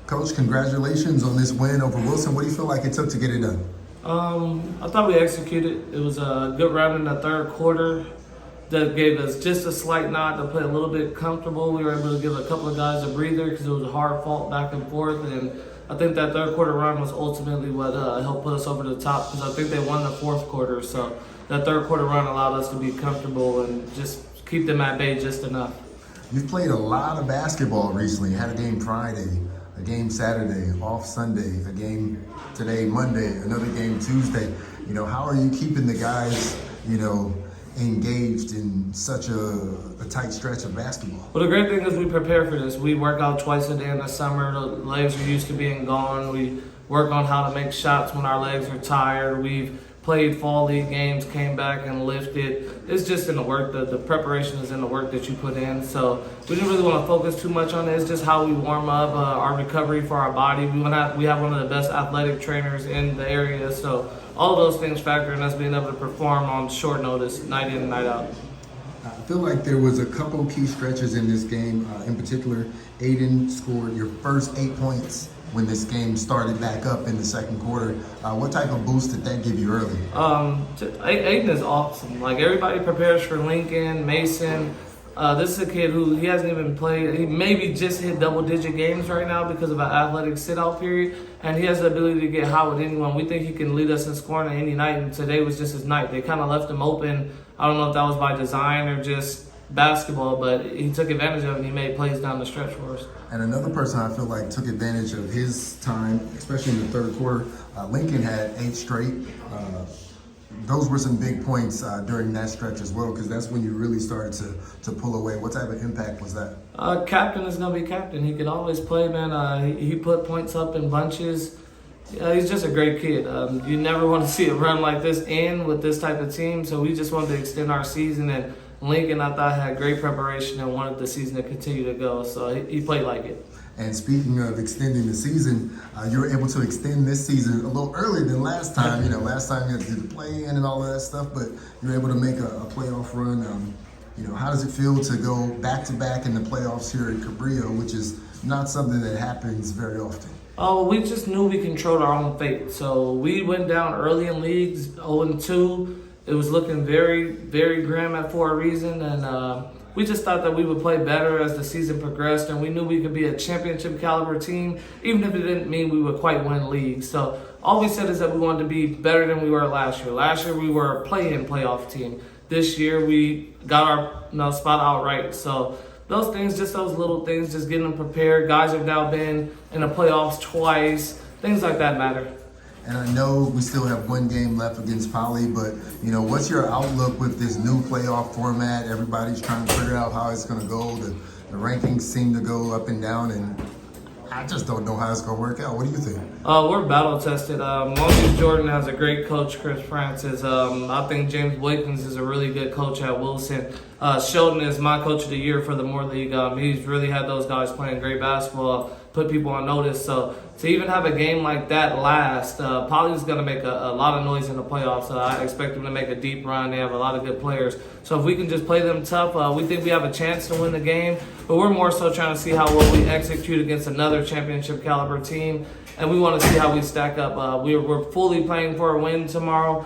Coach, congratulations on this win over Wilson. What do you feel like it took to get it done? I thought we executed. It was a good round in the third quarter that gave us just a slight nod to play a little bit comfortable. We were able to give a couple of guys a breather because it was a hard fought back and forth. And I think that third quarter run was ultimately what helped put us over the top because I think they won the fourth quarter. So that third quarter run allowed us to be comfortable and just keep them at bay just enough. You've played a lot of basketball recently. You had a game Friday, a game Saturday, off Sunday, a game today, Monday, another game Tuesday. How are you keeping the guys, engaged in such a tight stretch of basketball? Well, the great thing is we prepare for this. We work out twice a day in the summer. The legs are used to being gone. We work on how to make shots when our legs are tired. We've played fall league games, came back and lifted. It's just in the work. The preparation is in the work that you put in. So we didn't really want to focus too much on it. It's just how we warm up, our recovery for our body. We have one of the best athletic trainers in the area. So all of those things factor in us being able to perform on short notice, night in and night out. I feel like there was a couple key stretches in this game. In particular, Aiden scored your first 8 points when this game started back up in the second quarter. What type of boost did that give you early? Aiden is awesome. Like, everybody prepares for Lincoln, Mason. This is a kid who he hasn't even played. He maybe just hit double-digit games right now because of an athletic sit-out period, and he has the ability to get hot with anyone. We think he can lead us in scoring at any night, and today was just his night. They kind of left him open. I don't know if that was by design or just basketball, but he took advantage of it and he made plays down the stretch for us. And another person I feel like took advantage of his time, especially in the third quarter, Lincoln had 8 straight. Those were some big points during that stretch as well, because that's when you really started to pull away. What type of impact was that? Captain is going to be captain. He can always play, man. He put points up in bunches. He's just a great kid. You never want to see a run like this end with this type of team, so we just wanted to extend our season. And Lincoln, I thought, had great preparation and wanted the season to continue to go, so he played like it. And speaking of extending the season, you were able to extend this season a little earlier than last time. Last time you had to do the play-in and all of that stuff, but you were able to make a playoff run. How does it feel to go back-to-back in the playoffs here at Cabrillo, which is not something that happens very often? Oh, we just knew we controlled our own fate. So we went down early in leagues, 0-2. It was looking very, very grim for a reason, and we just thought that we would play better as the season progressed, and we knew we could be a championship caliber team, even if it didn't mean we would quite win leagues. So all we said is that we wanted to be better than we were last year. Last year we were a play-in playoff team. This year we got our spot outright. So those things, just those little things, just getting them prepared. Guys have now been in the playoffs twice. Things like that matter. And I know we still have one game left against Poly, but what's your outlook with this new playoff format? Everybody's trying to figure out how it's going to go. The rankings seem to go up and down, and I just don't know how it's going to work out. What do you think? We're battle tested. Long Beach Jordan has a great coach, Chris Francis. I think James Wakens is a really good coach at Wilson. Sheldon is my coach of the year for the Moore League. He's really had those guys playing great basketball, put people on notice. So to even have a game like that last, Poly's going to make a lot of noise in the playoffs. I expect them to make a deep run. They have a lot of good players. So if we can just play them tough, we think we have a chance to win the game. But we're more so trying to see how well we execute against another championship caliber team. And we want to see how we stack up. We're fully playing for a win tomorrow.